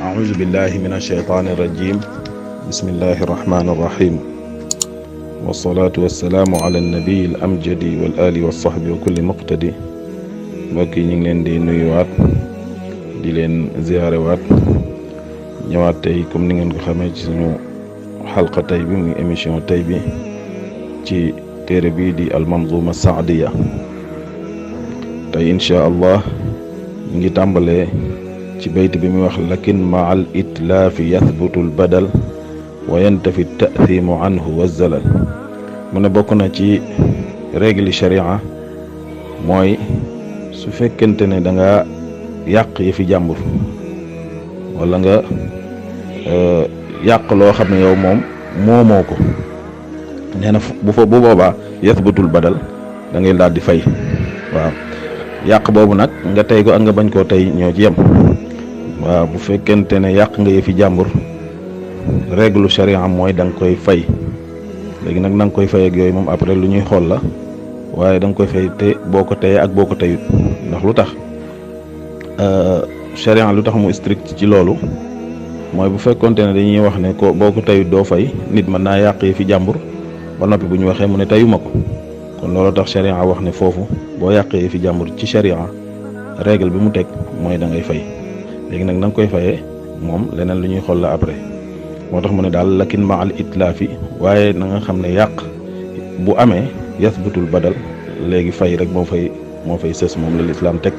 أعوذ بالله من الشيطان الرجيم بسم الله الرحمن الرحيم والصلاة والسلام على النبي الأمجد والآل والصحب وكل مقتدي mbokk yi ñu ngi leen di nuyuwaat di leen ziyaarewaat ñëwaat tey comme ni ngeen ko xamee ci suñu xalqa tey bi muy émission tey bi ci téere bi di almanzuma saadiya tey incha allah ñu ngi tàmbalee ci bayt bi muy wax lakin ma al itlaafi yathbutu al badal wa yantafi ta'thimu anhu wa zalal mu ne bokk na ci règle sharia mooy su fekkente ne da nga yàq yi fi jàmbur wala nga yàq loo xam ne yow moom moomoo ko nee na bu boobaa yathbutul badal da ngay daal di fay waaw yàq boobu nag nga tey ko ak nga bañ koo tey ñoo ci yem waaw bu fekkente ne yàq nga yëfi jàmbur règle sharia mooy da nga koy fay léegi nag na nga koy fay ak yooyu moom après lu ñuy xool la waaye da nga koy fay te boo ko teyee ak boo ko teyut ndax lu tax sharia lu tax mu strict ci loolu mooy bu fekkonte ne dañuy wax ne ko boo ko teyut doo fay nit mën naa yàq yëfi jàmbur ba noppi bu ñu waxee mu ne teyuma ko kon loolu tax sharia wax ne foofu boo yàqee yëfi jàmbur ci sharia règle bi mu teg mooy da ngay fay léegi nag na nga koy fayee moom leneen lu ñuy xool la après moo tax mu ne daal lakin ma al itlaafi waaye na nga xam ne yàq bu amee yathbutul badal léegi fay rek moo fay sës moom la lislaam teg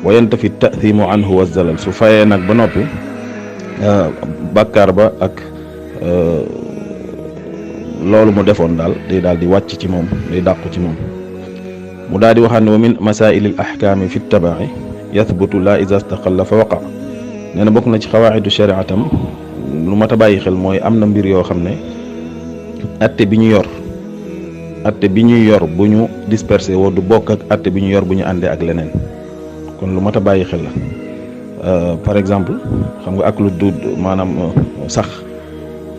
wa yantafi ta'thimu anhu wa zalal su fayee nag ba noppi bàkkaar ba ak loolu mu defoon daal day daal di wàcc ci moom day dàqu ci moom mu daal di waxaat ne wa min masaa'ilil ahkaami fi taba'i yathbutu la iza istaqalla fa waqa nee na bokk na ci xawaaxidu sharia tam lu mat a bàyyi xel mooy am na mbir yoo xam ne atte bi ñuy yor bu ñu dispersé woo du bokk ak atte bi ñu yor bu ñu àndee ak leneen kon lu mat a bàyyi xel la par exemple xam nga ak lu du maanaam sax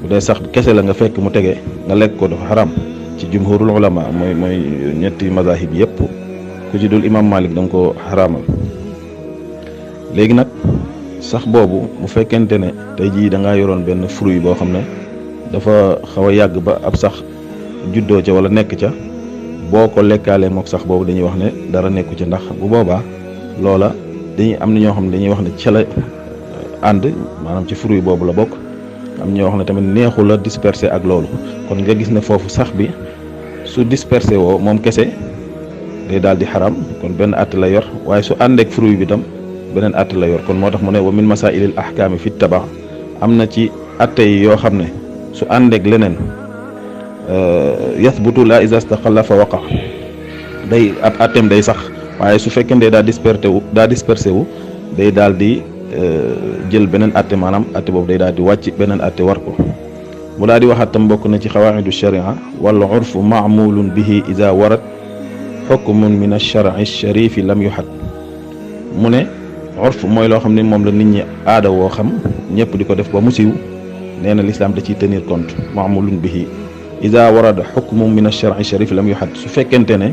bu dee sax kese la nga fekk mu tege nga lekk ko dafa xaram ci jumhurul ulama mooy ñetti mazahib yépp ku ci dul imam Malik da nga ko xaraamal léegi nag sax boobu bu fekkente ne tey jii da ngaa yoroon benn fruit boo xam ne dafa xaw a yàgg ba ab sax juddoo ca wala nekk ca boo ko lekkaalee mook sax boobu dañuy wax ne dara nekku ca ndax bu boobaa loola dañuy am na ñoo xam ne dañuy wax ne ca la ànd maanaam ci fruit boobu la bokk am ñoo wax ne tamit neexu la dispersé ak loolu kon nga gis ne foofu sax bi su dispersé woo moom kese day daal di xaram kon benn att la yor waaye su àndeek fruit bi tam beneen att la yor kon moo tax mu ne wa min masaa'ilil ahkaami fi taba am na ci atte yi yoo xam ne su àndeek leneen yathbutu la iza istaqalla fa waqa day ab atteem day sax waaye su fekkee ne daa dispersé wu day daal di jël beneen atte maanaam atte boobu day daal di wàcc beneen atte war ko mu daal di waxaat tam bokk na ci xawaaxidu sharia wal urfu maamulun bihi iza warat xukmun min ash-shar'i ash-sharifi lam yuhad mu ne urf mooy loo xam ne moom la nit ñi aada woo xam ñëpp di ko def ba mu siiw nee na l'islam da ciy tenir compte maamulun bihi iza warada xukmun min ash-shar'i ash-sharif lam yuhad su fekkente ne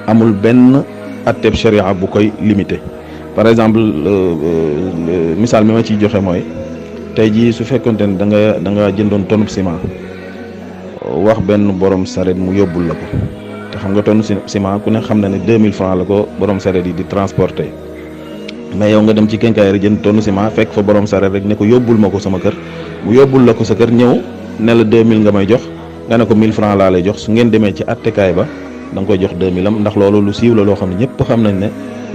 amul benn atteb sharia bu koy limité par exemple misaal mi ma ciy joxe mooy tey jii su fekkente ne da nga jëndoon tonne ciment wax benn borom saret mu yóbbul la ko te xam nga tonne ciment ku ne xam na ne 2000 francs la ko borom saret yi di transporter mais yow nga dem ci kenkaay rek jënd tonne ciment fekk fa borom saret rek ne ko yóbbul ma ko sama kër mu yóbbul la ko sa kër ñëw ne la 2000 nga may jox nga ne ko 1000 francs laa lay jox su ngeen demee ci attekaay ba da nga koy jox 2000 am ndax loolu lu siiw la loo xam ne ñëpp xam nañ ne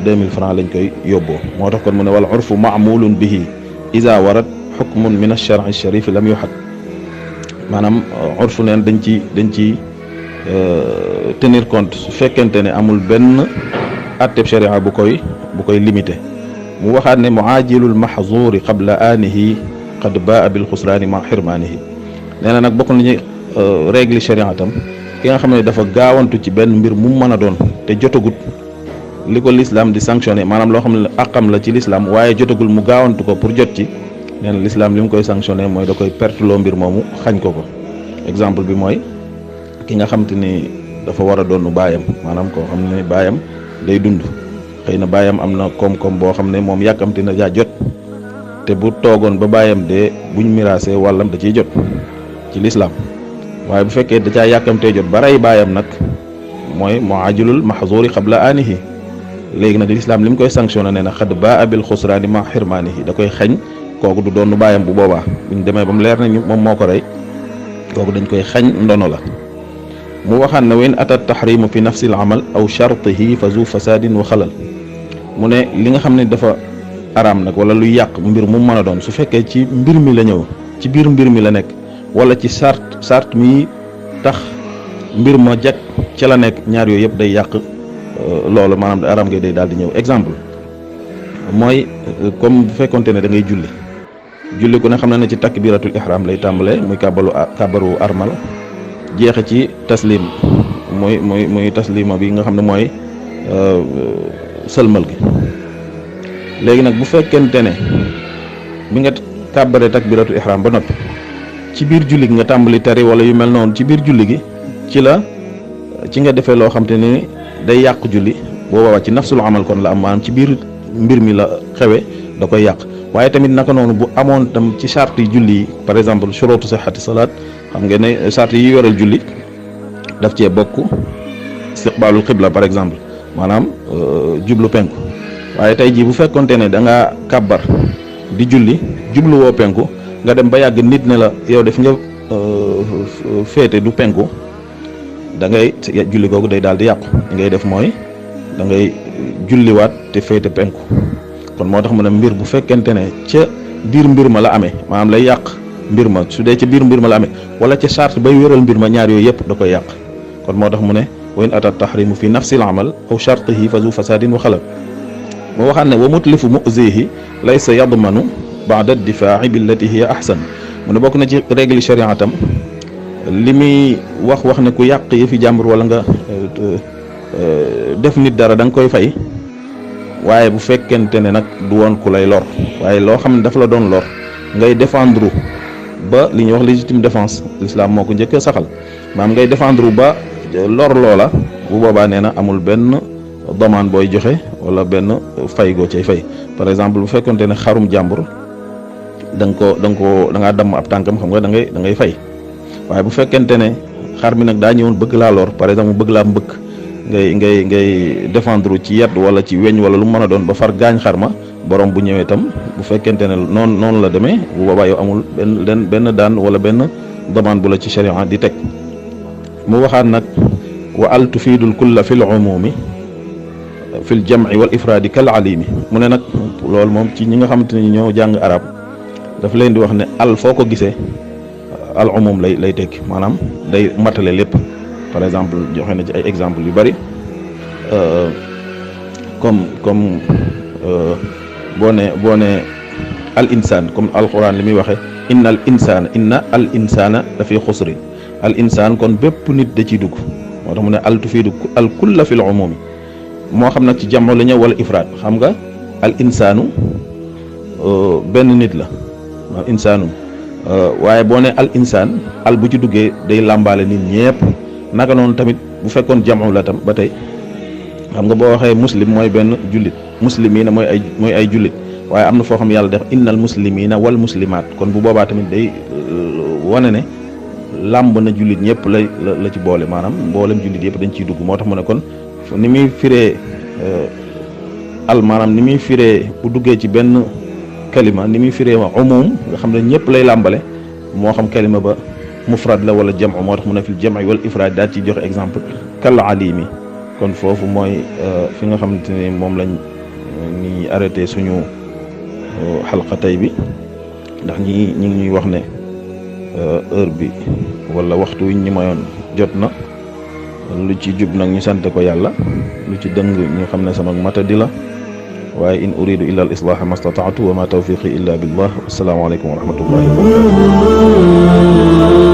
2000 francs lañ koy yóbboo moo tax kon mu ne wal urfu maamulun bihi iza warat xukmun min ash-shar'i ash-sharif lam yuhad maanaam urfu neen dañ ci tenir compte su fekkente ne amul benn atteb sharia bu koy limité mu waxaat ne muajilul mahzuri qabla aanihi qad baa bil xusraani ma xirmaanihi nee na nag bokk nañu règle sharia tam ki nga xam ne dafa gaawantu ci benn mbir mu mën a doon te jotagut li ko l'islam di sanctionné maanaam loo xam ne àqam la ci l'islam waaye jotagul mu gaawantu ko pour jot ci nee na l'islam li mu koy sanctionné mooy da koy perte loo mbir moomu xañ ko exemple bi mooy ki nga xam te ni dafa war a doonu baayam maanaam koo xam ne baayam day dund xëy na baayam am na koom-koom boo xam ne moom yàkkamti na jaa jot te bu toogoon ba baayam de buñ miraasee wàllam da ciy jot ci l'islam waaye bu fekkee da caa yàkkamtee jot ba rey baayam nag mooy muajilul mahzuri qabla aanihi léegi nag l'islam li mu koy sanctionné nee na xad baa bil xusraani ma xirmaanihi da koy xañ kooku du doonu baayam bu boobaa buñ demee ba mu leer nañu moom moo ko rey kooku dañ koy xañ ndono la mu waxaan ne wen atat tahrimu fi nafsi al amal aw shartihi fa zu fasadin wa xalal mu ne li nga xam ne dafa araam nag wala luy yàq mbir mu mën a doon su fekkee ci mbir mi la ñëw ci biir mbir mi la nekk wala ci sart mi tax mbir ma jag ca la nekk ñaar yooyu yëpp day yàq loolu maanaam araam ngay day daal di ñëw exemple mooy comme bu fekkonte ne da ngay julli ku ne xam na ne ci takbiratul ihram lay tàmbale muy kàbbaru armal jeexe ci taslim muy taslima bi nga xam ne mooy sëlmal gi léegi nag bu fekkente ne bi nga kàbbaree takbiratul ihram ba noppi ci biir julli gi nga tàmbali tari wala yu mel noonu ci biir julli gi ci nga defee loo xam te ne day yàq julli boobaa ci nafsul amal kon la am maanaam ci biir mbir mi la xewe da koy yàq waaye tamit naka noonu bu amoon tam ci charte yi julli yi par exemple shurutu sihhati salaat xam ngeen ne charte yi yoral julli daf cee bokk istiqbaalul qibla par exemple maanaam jublu penku waaye tey jii bu fekkonte ne da ngaa kàbbar di julli jublu woo penku nga dem ba yàgg nit ne la yow def nga féete du penku da ngay julli googu day daal di yàqu ngay def mooy da ngay julliwaat te féete penku kon moo tax mu ne mbir bu fekkente ne ca biir mbir ma la amee maanaam lay yàq mbir ma su dee ca biir mbir ma la amee wala ca charte bay wéral mbir ma ñaar yooyu yëpp da koy yàq kon moo tax mu ne wa in atat tahrimu fi nafsil amal aw shartihi fa zu fasadin wa xalal moo waxaat ne wa mutlifu muzihi laysa yadmanu ba'da ad-difaa'i billati hiya ahsan mu ne bokk na ci règle shariatam li muy wax ne ku yàq yi fi jàmbur wala nga def nit dara da nga koy fay waaye bu fekkente ne nag du woon ku lay lor waaye loo xam ne dafa la doon lor ngay défendre ba li ñuy wax légitime défense l'islam moo ko njëkk a saxal maanaam ngay défendre ba lor loola bu boobaa nee na amul benn demande booy joxe wala benn fay goo cay fay par exemple bu fekkonte ne xarum jàmbur da ngaa damm ab tànkam xam nga da ngay fay waaye bu fekkente ne xar mi nag daa ñëwoon bëgg laa lor par exemple bëgg laa mbëkk ngay défendre ci yet wala ci weñ wala lu mu mën a doon ba far gaañ xar ma borom bu ñëwee tam bu fekkente ne noonu la demee bu boobaa yow amul benn daan wala benn demande bu la ci sharia di teg mu waxaat nag wa al tufidul kulla fil umumi fil jam'i wal ifradi kal alimi mu ne nag loolu moom ci ñi nga xamante ne ñoo jàng arab daf leen di wax ne al foo ko gisee al umum lay tekki maanaam day matale lépp par exemple joxe na ci ay exemple yu bari comme boo ne al insaan comme alquran li muy waxe inna al insana dafay xusrin al insaan kon bépp nit da ciy dugg moo tax mu ne al tufiidu al kulla fil umumi moo xam nag ci jamono la ñëw wala ifraad xam nga al insaanu benn nit la insaanu waaye boo ne al insaan al bu ci duggee day làmbaale nit ñépp naka noonu tamit bu fekkoon jamu la tam ba tey xam nga boo waxee muslim mooy benn jullit muslimiina mooy ay jullit waaye am na foo xam yàlla def innal muslimiina wal muslimaat kon bu boobaa tamit day wane ne làmb na jullit ñëpp la ci boole maanaam mboolem jullit yëpp dañ ciy dugg moo tax mu ne kon ni muy firee maanaam ni muy firee bu duggee ci benn kalima ni muy firee umum nga xam ne ñëpp lay làmbale moo xam kalima ba mufrad la wala jamu moo tax mu ne fil jam'i wal ifrad daal ci joxe exemple kal alimi kon foofu mooy fi nga xamante ne moom lañ ñi arrêté suñu xalqa tey bi ndax ñi ngi ñuy wax ne heure bi wala waxtu wi ñu mayoon jot na lu ci jub nag ñu sant ko yàlla lu ci dëng ñu xam ne sama matadi la waaye in uridu illa al islaha mastataatu wa ma tawfiqi illa billah wassalaamu aleykum wa rahmatullahi wa barakatuh